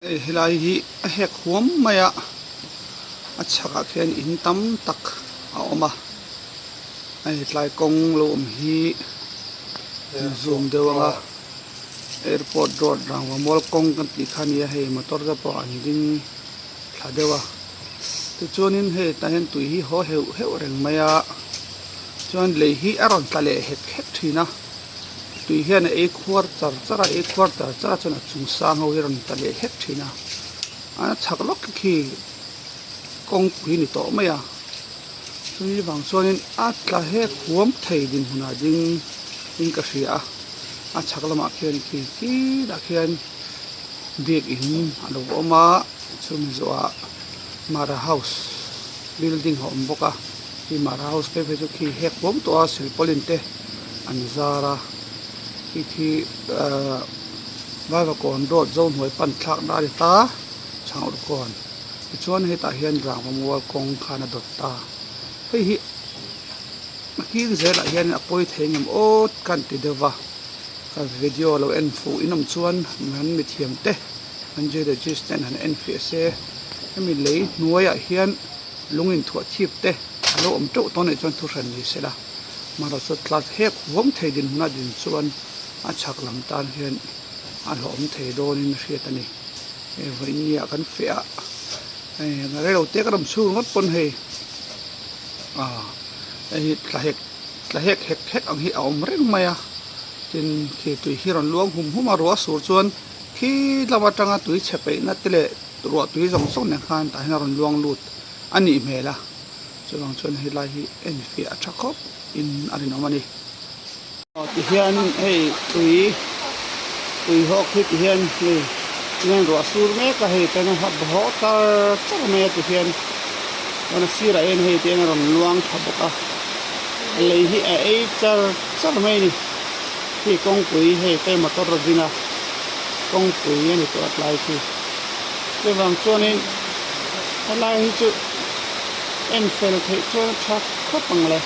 Helai hi a hek huam maya a chhaka khian in tam tak a awma tlai kong lo hi zoom dewanga airport road rangwa mall kong kan ti khania hei motor da po an ding thla dewa ti chuanin hei ta hen tui hi ho heu reng maya chuan lei hi aron tlale hek thina tui hian e khuar chara chuan a chung sang ho hiron tlale hek thina ana chhak lok khi kong pui ni to maya chuni wang chuanin a tla hek huam thei din huna ding ka hria a chhak lama khian ki da khian big in alo oma chumi zoa Mara House building hom boka ki Mara House pe chu khi hek bom to a silpolin te an zara ki vaiva kon road zone hoi pan thak na ri ta chang ur kon chuan he ta hian rang mawal kong khana dot ta hei hi ki zela hian a poi thengem ot kan ti dewa ka video lo en fu inom chuan man mi thiam te an je register han NFSA mi lei nuaya hian lungin thua thip te alo om to ton e chuan thu ran ni sela mara so tlat hek wom thei din huna din chuan a chhak lam tan hian a hlom thei donin hriat ani e voinia kan fea ngare lo te karam chu ngot pon hei tla hek ang hi aom reng maya tin khi tui hiron luang hum arwa sur chuan khi lama tanga tui chepe na tele ruwa tui zong song ne khan ta hiron luang lut ani mela chuang chuan hi lai hi en fi a thakop in arin omani ti hian hei tui hok hi ti hian ni nen ruwa sur me ka hei ten ha bho tar me ti hian ona sira en hei ten ron luang thaboka lei hi a ei char mai ni hi kong pui hei te motor rodina kong pui ni to atlai ki le wang chuanin alai hi chu en fel thei chuan thak khopang le